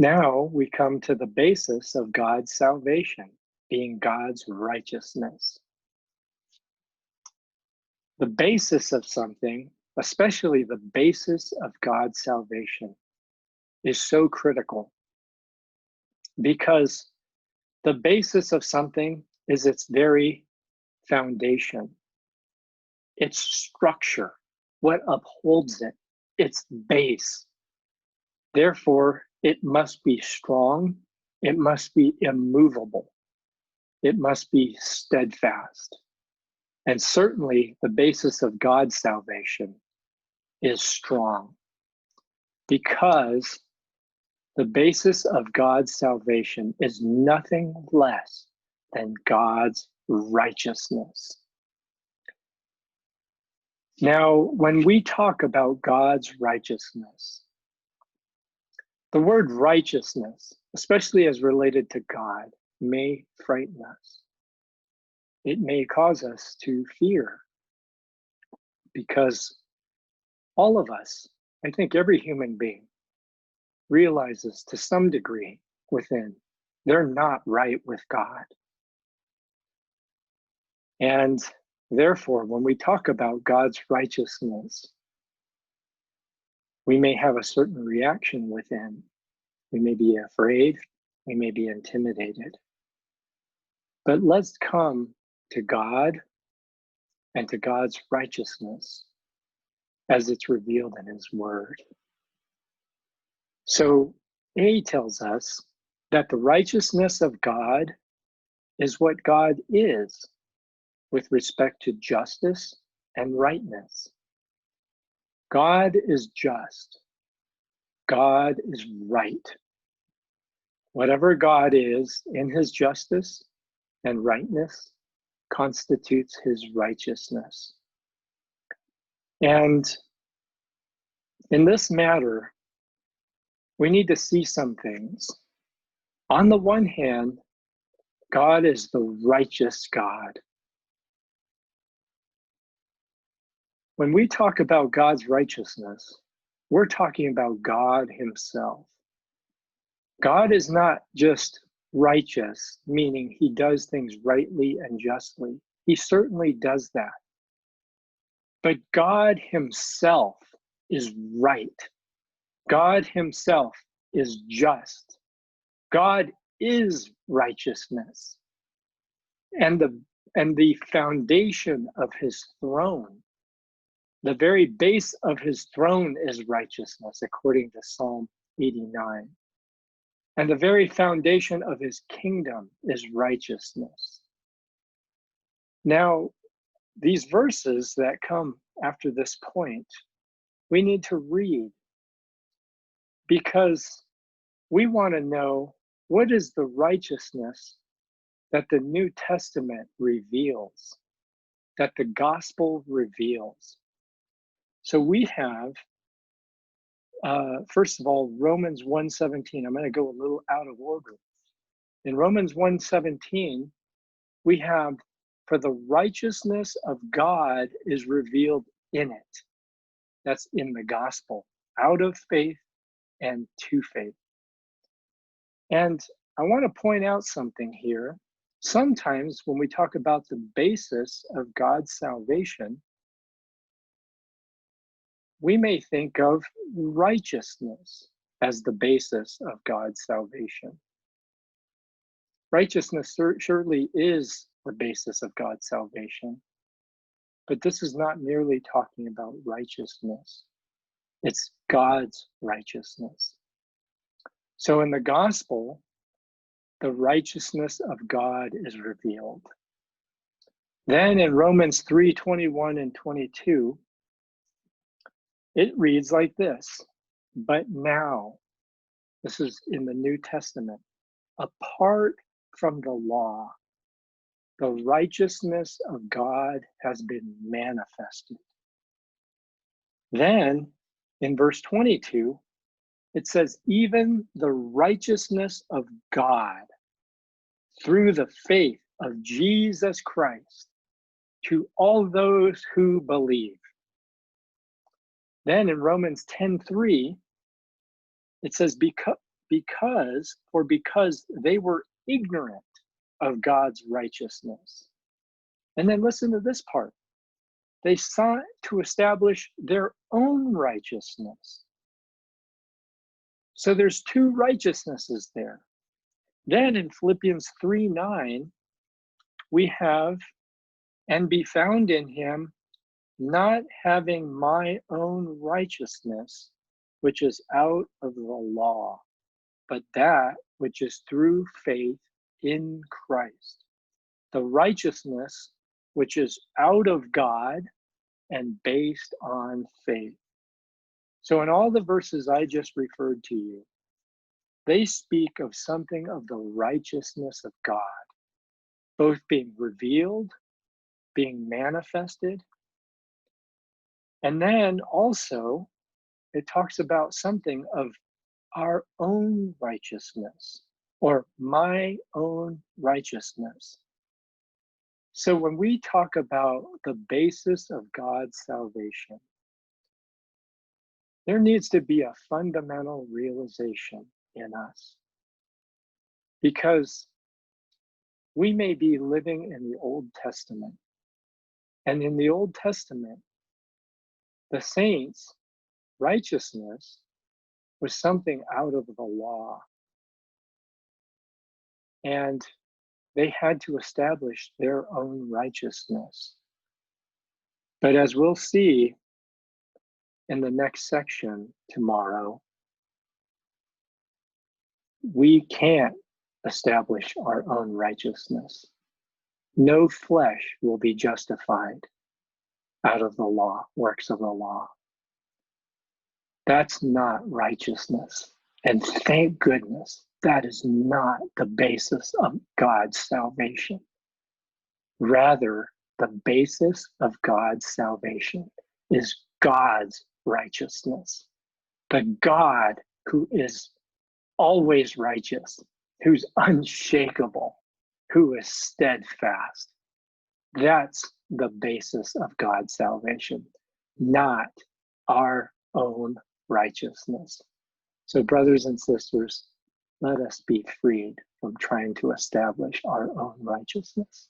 Now we come to the basis of God's salvation, being God's righteousness. The basis of something, especially the basis of God's salvation, is so critical because the basis of something is its very foundation, its structure, what upholds it, its base. Therefore, it must be strong, it must be immovable, it must be steadfast. And certainly the basis of God's salvation is strong because the basis of God's salvation is nothing less than God's righteousness. Now, when we talk about God's righteousness, the word righteousness, especially as related to God, may frighten us. It may cause us to fear because all of us, I think every human being, realizes to some degree within they're not right with God. And therefore, when we talk about God's righteousness, we may have a certain reaction within. We may be afraid, we may be intimidated. But let's come to God and to God's righteousness as it's revealed in His Word. So A tells us that the righteousness of God is what God is with respect to justice and rightness. God is just. God is right. Whatever God is in His justice and rightness constitutes His righteousness. And in this matter, we need to see some things. On the one hand, God is the righteous God. When we talk about God's righteousness, we're talking about God Himself. God is not just righteous, meaning He does things rightly and justly. He certainly does that. But God Himself is right. God Himself is just. God is righteousness. And the foundation of His throne, the very base of His throne is righteousness, according to Psalm 89. And the very foundation of His kingdom is righteousness. Now, these verses that come after this point, we need to read because we want to know what is the righteousness that the New Testament reveals, that the gospel reveals. So we have, first of all, Romans 1:17. I'm going to go a little out of order. In Romans 1:17, we have, for the righteousness of God is revealed in it. That's in the gospel, out of faith and to faith. And I want to point out something here. Sometimes when we talk about the basis of God's salvation, we may think of righteousness as the basis of God's salvation. Righteousness surely is the basis of God's salvation, but this is not merely talking about righteousness. It's God's righteousness. So in the gospel, the righteousness of God is revealed. Then in Romans 3:21 and 22, it reads like this: but now, this is in the New Testament, apart from the law, the righteousness of God has been manifested. Then in verse 22, it says, even the righteousness of God through the faith of Jesus Christ to all those who believe. Then in Romans 10:3, it says, because they were ignorant of God's righteousness. And then listen to this part. They sought to establish their own righteousness. So there's two righteousnesses there. Then in Philippians 3:9, we have, and be found in him, not having my own righteousness, which is out of the law, but that which is through faith in Christ. The righteousness which is out of God and based on faith. So in all the verses I just referred to you, they speak of something of the righteousness of God, both being revealed, being manifested, and then also it talks about something of our own righteousness, or my own righteousness. So when we talk about the basis of God's salvation, there needs to be a fundamental realization in us. Because we may be living in the Old Testament, and in the Old Testament, the saints' righteousness was something out of the law. And they had to establish their own righteousness. But as we'll see in the next section tomorrow, we can't establish our own righteousness. No flesh will be justified out of the law, works of the law. That's not righteousness. And thank goodness, that is not the basis of God's salvation. Rather, the basis of God's salvation is God's righteousness. The God who is always righteous, who's unshakable, who is steadfast. That's the basis of God's salvation, not our own righteousness. So, brothers and sisters, let us be freed from trying to establish our own righteousness.